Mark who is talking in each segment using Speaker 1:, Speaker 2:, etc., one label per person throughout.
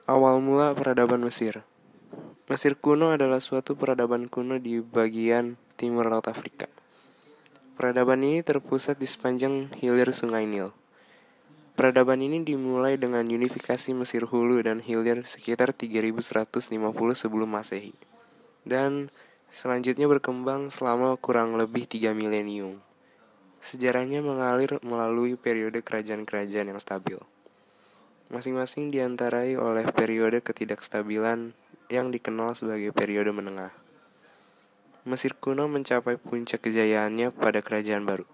Speaker 1: Awal mula peradaban Mesir. Mesir kuno adalah suatu peradaban kuno di bagian timur Laut Afrika. Peradaban ini terpusat di sepanjang hilir Sungai Nil. Peradaban ini dimulai dengan unifikasi Mesir Hulu dan Hilir sekitar 3150 sebelum Masehi. Dan selanjutnya berkembang selama kurang lebih 3 milenium. Sejarahnya mengalir melalui periode kerajaan-kerajaan yang stabil. Masing-masing diantarai oleh periode ketidakstabilan yang dikenal sebagai periode menengah. Mesir kuno mencapai puncak kejayaannya pada kerajaan baru.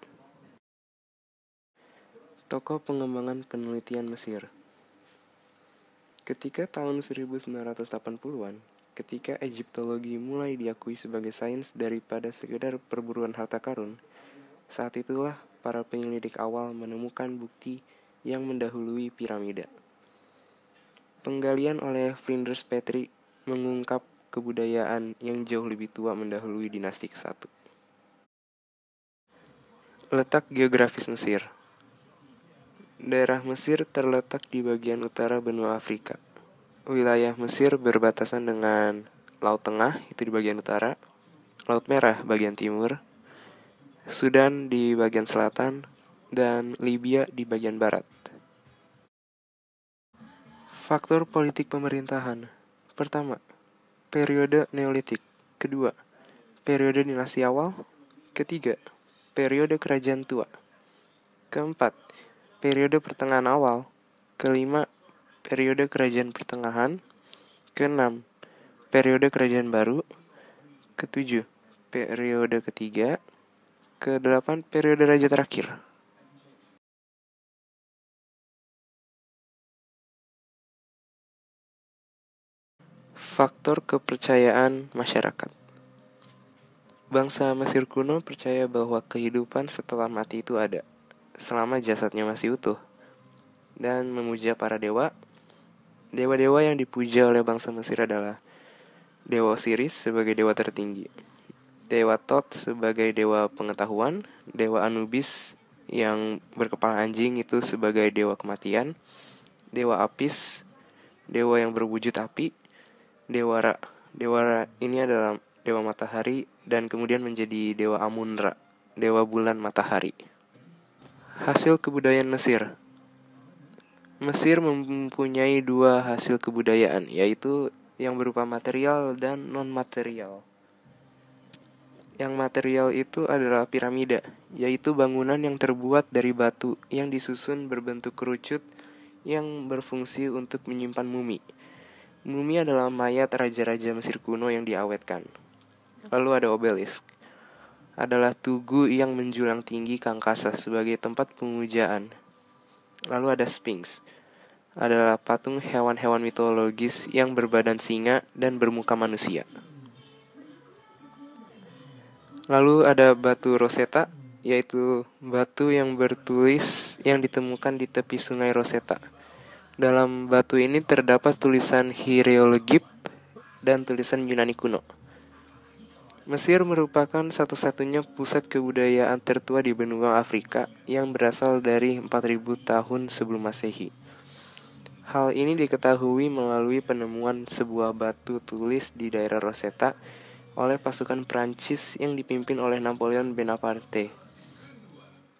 Speaker 1: Tokoh pengembangan penelitian Mesir. Ketika tahun 1980-an, ketika Egyptologi mulai diakui sebagai sains daripada sekedar perburuan harta karun, saat itulah para penyelidik awal menemukan bukti yang mendahului piramida. Penggalian oleh Flinders Petrie mengungkap kebudayaan yang jauh lebih tua mendahului dinasti ke-1. Letak geografis Mesir. Daerah Mesir terletak di bagian utara benua Afrika. Wilayah Mesir berbatasan dengan Laut Tengah, itu di bagian utara, Laut Merah bagian timur, Sudan di bagian selatan, dan Libya di bagian barat. Faktor politik pemerintahan. Pertama, periode Neolitik. Kedua, periode dinasti awal. Ketiga, periode kerajaan tua. Keempat, periode pertengahan awal. Kelima, periode kerajaan pertengahan. Keenam, periode kerajaan baru. Ketujuh, periode ketiga. Kedelapan, periode raja terakhir. Faktor kepercayaan masyarakat. Bangsa Mesir kuno percaya bahwa kehidupan setelah mati itu ada, selama jasadnya masih utuh, dan memuja para dewa. Dewa-dewa yang dipuja oleh bangsa Mesir adalah Dewa Osiris sebagai dewa tertinggi, Dewa Thoth sebagai dewa pengetahuan, Dewa Anubis yang berkepala anjing itu sebagai dewa kematian, Dewa Apis, dewa yang berwujud api, Dewa Ra. Dewa Ra ini adalah dewa matahari dan kemudian menjadi Dewa Amun-Ra, dewa bulan matahari. Hasil kebudayaan Mesir. Mesir mempunyai dua hasil kebudayaan, yaitu yang berupa material dan non-material. Yang material itu adalah piramida, yaitu bangunan yang terbuat dari batu yang disusun berbentuk kerucut yang berfungsi untuk menyimpan mumi. Mumi adalah mayat raja-raja Mesir kuno yang diawetkan. Lalu ada obelisk, adalah tugu yang menjulang tinggi ke angkasa sebagai tempat pemujaan. Lalu ada sphinx, adalah patung hewan-hewan mitologis yang berbadan singa dan bermuka manusia. Lalu ada batu Rosetta, yaitu batu yang bertulis yang ditemukan di tepi sungai Rosetta. Dalam batu ini terdapat tulisan hieroglif dan tulisan Yunani kuno. Mesir merupakan satu-satunya pusat kebudayaan tertua di benua Afrika yang berasal dari 4000 tahun sebelum Masehi. Hal ini diketahui melalui penemuan sebuah batu tulis di daerah Rosetta oleh pasukan Prancis yang dipimpin oleh Napoleon Bonaparte.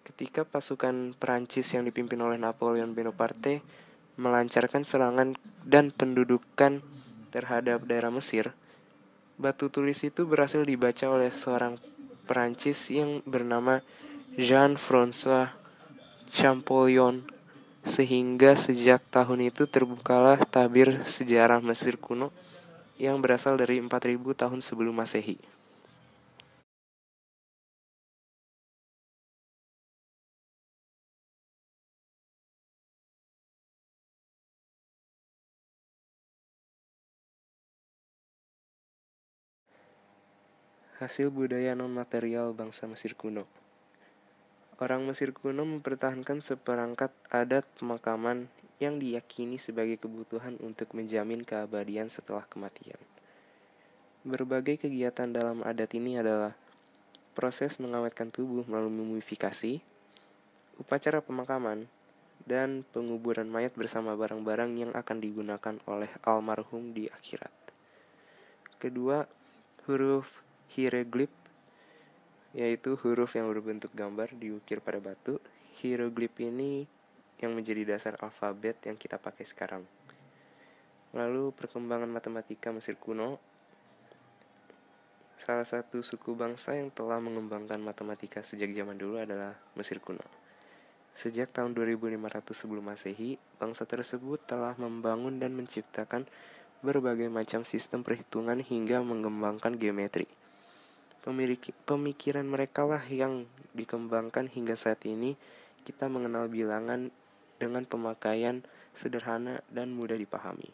Speaker 1: Ketika pasukan Prancis yang dipimpin oleh Napoleon Bonaparte melancarkan serangan dan pendudukan terhadap daerah Mesir, batu tulis itu berhasil dibaca oleh seorang Perancis yang bernama Jean-François Champollion, sehingga sejak tahun itu terbukalah tabir sejarah Mesir kuno yang berasal dari 4000 tahun sebelum Masehi. Hasil budaya non-material bangsa Mesir kuno. Orang Mesir kuno mempertahankan seperangkat adat pemakaman yang diyakini sebagai kebutuhan untuk menjamin keabadian setelah kematian. Berbagai kegiatan dalam adat ini adalah proses mengawetkan tubuh melalui mumifikasi, upacara pemakaman, dan penguburan mayat bersama barang-barang yang akan digunakan oleh almarhum di akhirat. Kedua, huruf hieroglif, yaitu huruf yang berbentuk gambar diukir pada batu. Hieroglif ini yang menjadi dasar alfabet yang kita pakai sekarang. Lalu perkembangan matematika Mesir kuno. Salah satu suku bangsa yang telah mengembangkan matematika sejak zaman dulu adalah Mesir kuno. Sejak tahun 2500 sebelum Masehi, bangsa tersebut telah membangun dan menciptakan berbagai macam sistem perhitungan hingga mengembangkan geometri. Pemikiran mereka lah yang dikembangkan hingga saat ini kita mengenal bilangan dengan pemakaian sederhana dan mudah dipahami.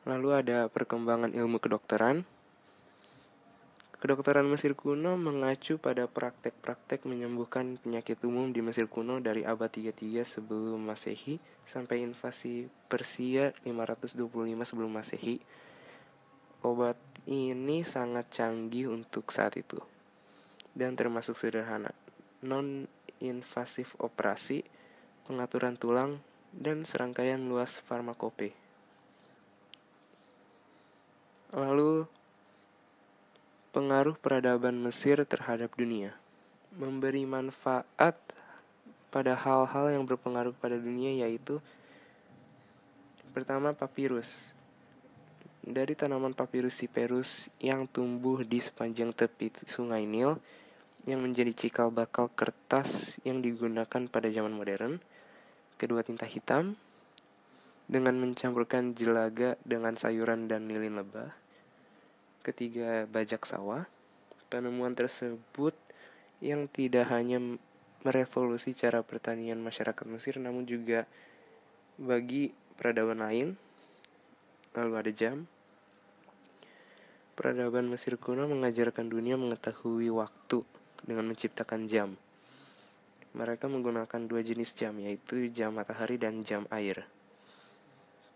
Speaker 1: Lalu ada perkembangan ilmu kedokteran. Kedokteran Mesir kuno mengacu pada praktek-praktek menyembuhkan penyakit umum di Mesir kuno dari abad 33 sebelum Masehi sampai invasi Persia 525 sebelum Masehi. Obat ini sangat canggih untuk saat itu dan termasuk sederhana, non-invasif operasi, pengaturan tulang, dan serangkaian luas farmakope. Lalu pengaruh peradaban Mesir terhadap dunia. Memberi manfaat pada hal-hal yang berpengaruh pada dunia, yaitu pertama, papirus. Dari tanaman papirus cyperus yang tumbuh di sepanjang tepi sungai Nil yang menjadi cikal bakal kertas yang digunakan pada zaman modern. Kedua, tinta hitam dengan mencampurkan jelaga dengan sayuran dan lilin lebah. Ketiga, bajak sawah. Penemuan tersebut yang tidak hanya merevolusi cara pertanian masyarakat Mesir, namun juga bagi peradaban lain. Lalu ada jam. Peradaban Mesir kuno mengajarkan dunia mengetahui waktu dengan menciptakan jam. Mereka menggunakan dua jenis jam, yaitu jam matahari dan jam air.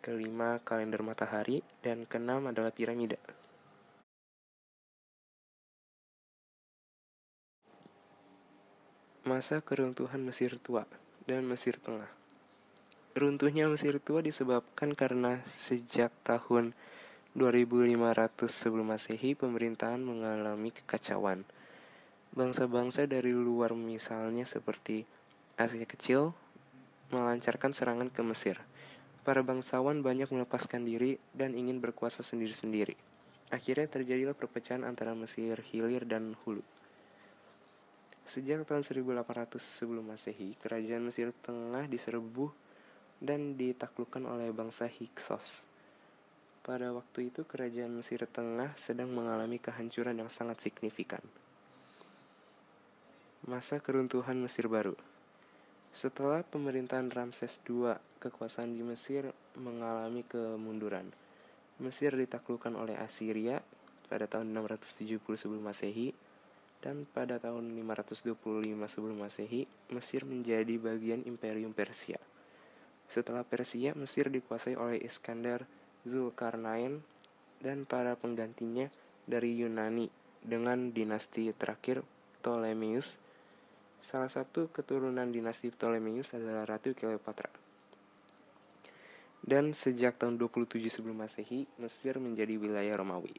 Speaker 1: Kelima, kalender matahari. Dan keenam adalah piramida. Masa keruntuhan Mesir tua dan Mesir tengah. Runtuhnya Mesir tua disebabkan karena sejak tahun 2500 sebelum Masehi pemerintahan mengalami kekacauan. Bangsa-bangsa dari luar misalnya seperti Asia Kecil melancarkan serangan ke Mesir. Para bangsawan banyak melepaskan diri dan ingin berkuasa sendiri-sendiri. Akhirnya terjadilah perpecahan antara Mesir Hilir dan Hulu. Sejak tahun 1800 sebelum Masehi, kerajaan Mesir Tengah diserbu dan ditaklukkan oleh bangsa Hyksos. Pada waktu itu, kerajaan Mesir Tengah sedang mengalami kehancuran yang sangat signifikan. Masa keruntuhan Mesir baru. Setelah pemerintahan Ramses II, kekuasaan di Mesir mengalami kemunduran. Mesir ditaklukkan oleh Assyria pada tahun 670 sebelum Masehi. Dan pada tahun 525 sebelum Masehi, Mesir menjadi bagian Imperium Persia. Setelah Persia, Mesir dikuasai oleh Iskandar, Zulkarnain, dan para penggantinya dari Yunani dengan dinasti terakhir Ptolemeus. Salah satu keturunan dinasti Ptolemeus adalah Ratu Cleopatra. Dan sejak tahun 27 sebelum Masehi, Mesir menjadi wilayah Romawi.